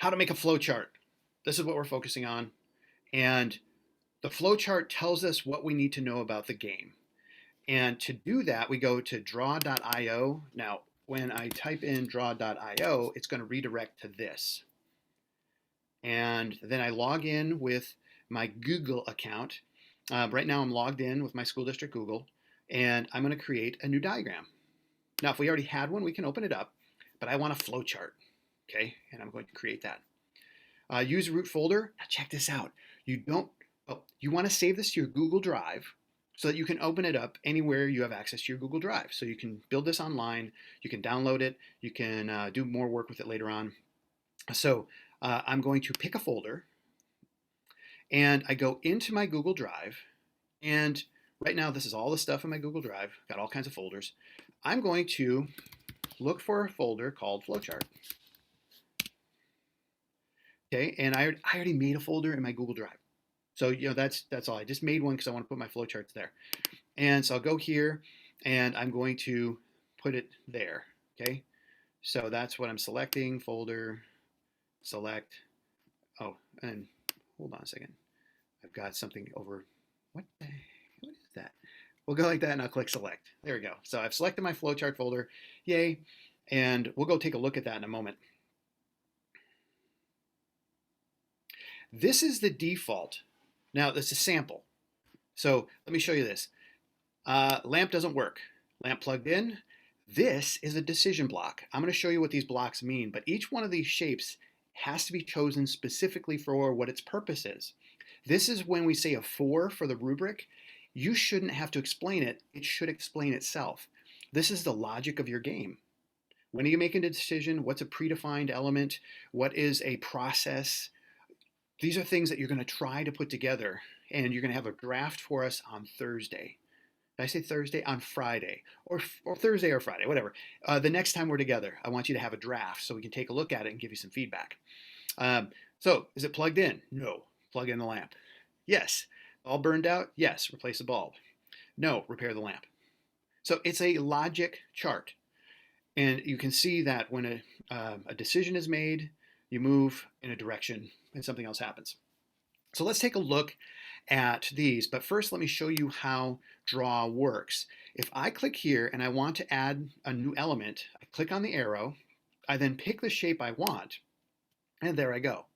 how to make a flowchart. This is what we're focusing on. And the flowchart tells us what we need to know about the game. And to do that, we go to draw.io. Now, when I type in draw.io, it's going to redirect to this. And then I log in with my Google account. Right now, I'm logged in with my school district Google, and I'm going to create a new diagram. Now, if we already had one, we can open it up, but I want a flowchart, okay? And I'm going to create that. Use root folder. Now check this out. You want to save this to your Google Drive so that you can open it up anywhere you have access to your Google Drive. So you can build this online, you can download it, you can do more work with it later on. So I'm going to pick a folder, and I go into my Google Drive, and right now this is all the stuff in my Google Drive, got all kinds of folders. I'm going to look for a folder called Flowchart. Okay, and I already made a folder in my Google Drive. So that's all. I just made one because I want to put my flowcharts there. And so I'll go here, and I'm going to put it there. Okay, so that's what I'm selecting. Folder, select. Oh, and hold on a second. I've got something over. What is that? We'll go like that, and I'll click select. There we go. So I've selected my flowchart folder. Yay! And we'll go take a look at that in a moment. This is the default. Now, this is a sample. So let me show you this. Lamp doesn't work. Lamp plugged in. This is a decision block. I'm going to show you what these blocks mean, but each one of these shapes has to be chosen specifically for what its purpose is. This is when we say a 4 for the rubric. You shouldn't have to explain it. It should explain itself. This is the logic of your game. When are you making a decision? What's a predefined element? What is a process? These are things that you're going to try to put together, and you're going to have a draft for us on Thursday. Did I say Thursday? On Friday, or Thursday or Friday, whatever. The next time we're together, I want you to have a draft so we can take a look at it and give you some feedback. So, is it plugged in? No. Plug in the lamp. Yes. All burned out? Yes. Replace the bulb. No. Repair the lamp. So it's a logic chart. And you can see that when a decision is made, you move in a direction and something else happens. So let's take a look at these. But first, let me show you how draw works. If I click here and I want to add a new element, I click on the arrow, I then pick the shape I want, and there I go.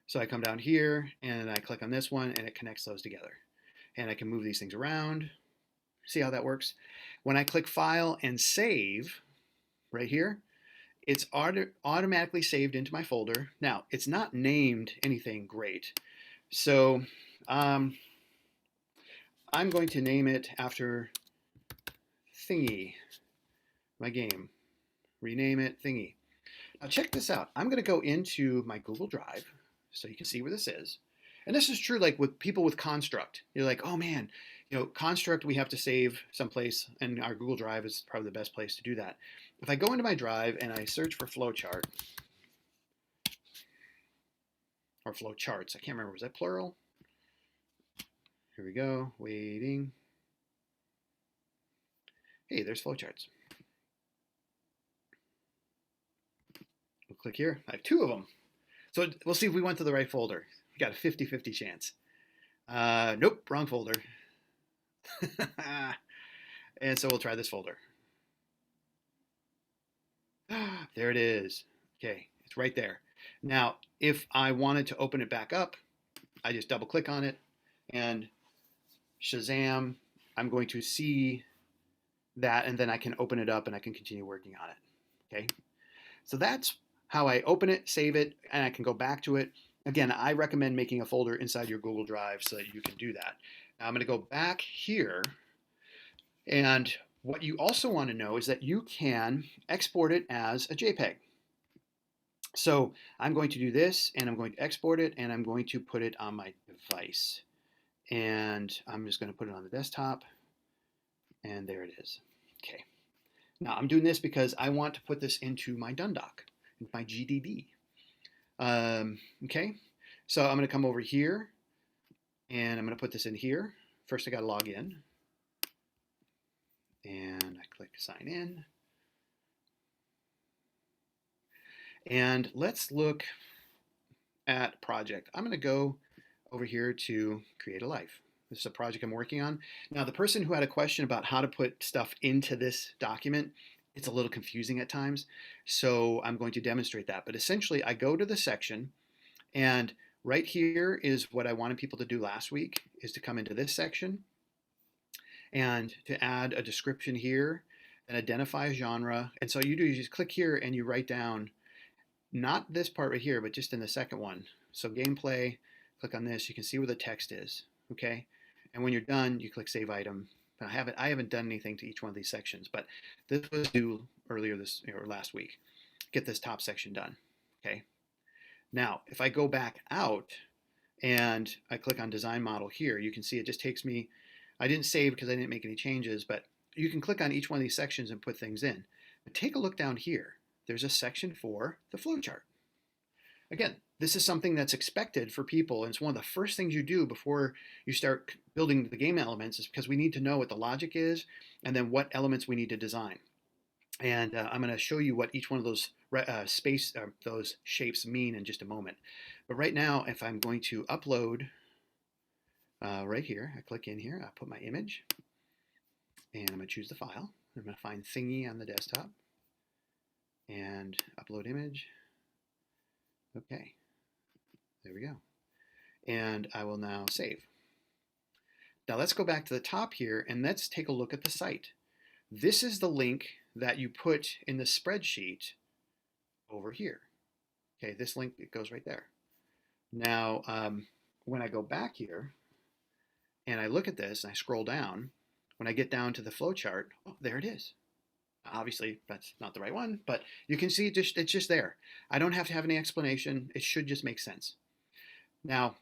So I come down here and I click on this one, and it connects those together. And I can move these things around. See how that works? When I click File and Save, right here, it's automatically saved into my folder. Now, it's not named anything great. So I'm going to name it after Thingy, my game. Rename it Thingy. Now check this out. I'm going to go into my Google Drive so you can see where this is. And this is true like with people with Construct. You're like, oh man, Construct we have to save someplace, and our Google Drive is probably the best place to do that. If I go into my drive and I search for flowchart, or flowcharts, I can't remember, was that plural? Here we go, waiting. Hey, there's flowcharts. We'll click here. I have 2 of them. So we'll see if we went to the right folder. We got a 50-50 chance. Nope, wrong folder. And so we'll try this folder. There it is. Okay, it's right there. Now, if I wanted to open it back up, I just double click on it, and Shazam, I'm going to see that, and then I can open it up and I can continue working on it. Okay, so that's how I open it, save it, and I can go back to it. Again, I recommend making a folder inside your Google Drive so that you can do that. Now I'm going to go back here, and what you also want to know is that you can export it as a JPEG. So I'm going to do this, and I'm going to export it, and I'm going to put it on my device. And I'm just going to put it on the desktop, and there it is. Okay. Now I'm doing this because I want to put this into my Dundoc, my GDB. Okay, so I'm going to come over here, and I'm going to put this in here. First, I got to log in, and I click sign in. And let's look. at project, I'm going to go over here to create a life. This is a project I'm working on. Now, the person who had a question about how to put stuff into this document, it's a little confusing at times. So I'm going to demonstrate that. But essentially, I go to the section, and right here is what I wanted people to do last week, is to come into this section and to add a description here and identify a genre. And so you just click here and you write down, not this part right here, but just in the second one. So gameplay, click on this, you can see where the text is, okay? And when you're done, you click Save Item. I haven't done anything to each one of these sections, but this was due earlier or last week. Get this top section done, okay? Now, if I go back out and I click on Design Model here, you can see it just takes me, I didn't save because I didn't make any changes, but you can click on each one of these sections and put things in. But take a look down here. There's a section for the flowchart. Again, this is something that's expected for people, and it's one of the first things you do before you start building the game elements, is because we need to know what the logic is and then what elements we need to design. And I'm going to show you what each one of those those shapes mean in just a moment. But right now, if I'm going to upload right here, I click in here, I put my image, and I'm going to choose the file. I'm going to find Thingy on the desktop and upload image. Okay, there we go. And I will now save. Now let's go back to the top here and let's take a look at the site. This is the link that you put in the spreadsheet over here. Okay, this link, it goes right there. Now, when I go back here and I look at this and I scroll down, when I get down to the flowchart, oh, there it is. Obviously, that's not the right one, but you can see it's just there. I don't have to have any explanation. It should just make sense. Now,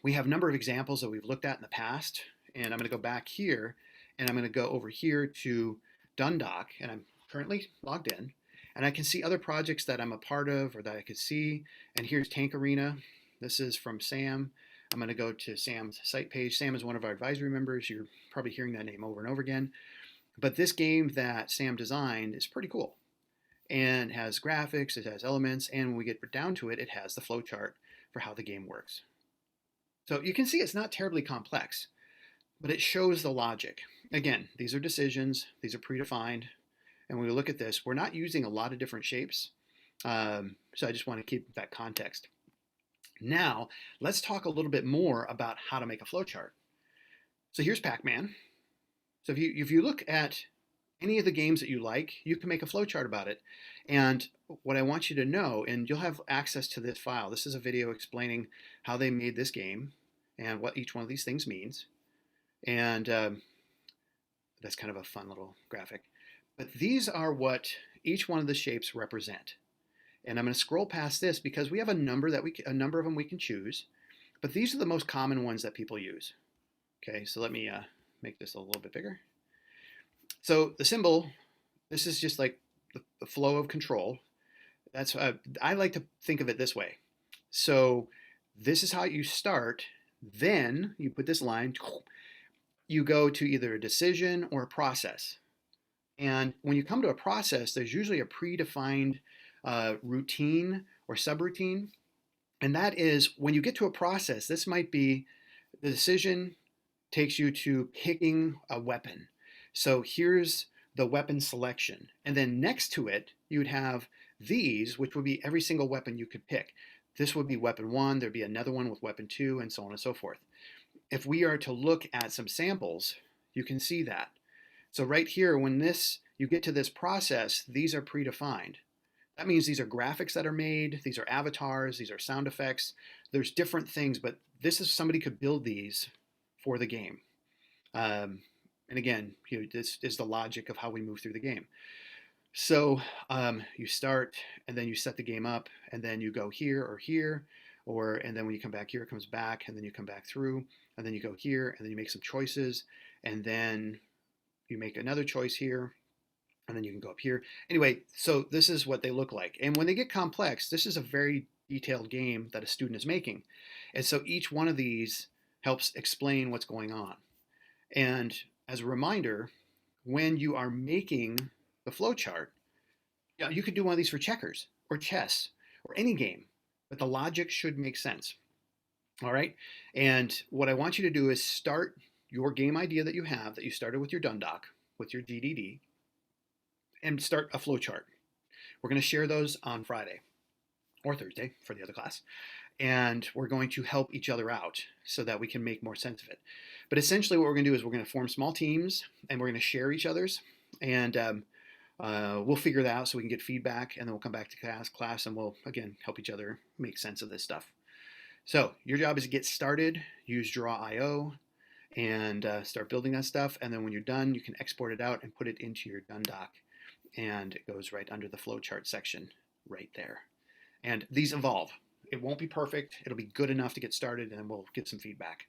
we have a number of examples that we've looked at in the past, and I'm going to go back here, and I'm going to go over here to Dundoc, and I'm currently logged in, and I can see other projects that I'm a part of or that I could see, and here's Tank Arena. This is from Sam. I'm going to go to Sam's site page. Sam is one of our advisory members. You're probably hearing that name over and over again. But this game that Sam designed is pretty cool and has graphics, it has elements, and when we get down to it, it has the flowchart for how the game works. So you can see it's not terribly complex, but it shows the logic. Again, these are decisions, these are predefined, and when we look at this, we're not using a lot of different shapes, so I just want to keep that context. Now, let's talk a little bit more about how to make a flowchart. So here's PacMan. So if you look at any of the games that you like, you can make a flowchart about it. And what I want you to know, and you'll have access to this file. This is a video explaining how they made this game and what each one of these things means. And that's kind of a fun little graphic. But these are what each one of the shapes represent. And I'm going to scroll past this because we have a number of them we can choose. But these are the most common ones that people use. Okay, so let me make this a little bit bigger. So the symbol, this is just like the flow of control. That's I like to think of it this way. So this is how you start. Then you put this line. You go to either a decision or a process. And when you come to a process, there's usually a predefined routine or subroutine. And that is when you get to a process, this might be the decision takes you to picking a weapon. So here's the weapon selection. And then next to it, you would have these, which would be every single weapon you could pick. This would be weapon 1, there'd be another one with weapon 2, and so on and so forth. If we are to look at some samples, you can see that. So right here, when you get to this process, these are predefined. That means these are graphics that are made, these are avatars, these are sound effects. There's different things, but this is somebody could build these for the game. And again, this is the logic of how we move through the game. So you start, and then you set the game up, and then you go here or here, and then when you come back here, it comes back, and then you come back through, and then you go here, and then you make some choices, and then you make another choice here, and then you can go up here. Anyway, so this is what they look like. And when they get complex, this is a very detailed game that a student is making. And so each one of these helps explain what's going on. And as a reminder, when you are making the flowchart, you could do one of these for checkers or chess or any game. but the logic should make sense. All right. And what I want you to do is start your game idea that you have, that you started with your Dundoc, with your DDD, and start a flowchart. We're going to share those on Friday or Thursday for the other class. And we're going to help each other out so that we can make more sense of it. But essentially, what we're going to do is we're going to form small teams and we're going to share each other's. And we'll figure that out so we can get feedback. And then we'll come back to class and we'll, again, help each other make sense of this stuff. So your job is to get started, use Draw.io, and start building that stuff. And then when you're done, you can export it out and put it into your Dundoc. And it goes right under the flowchart section right there. And these evolve. It won't be perfect. It'll be good enough to get started, and then we'll get some feedback.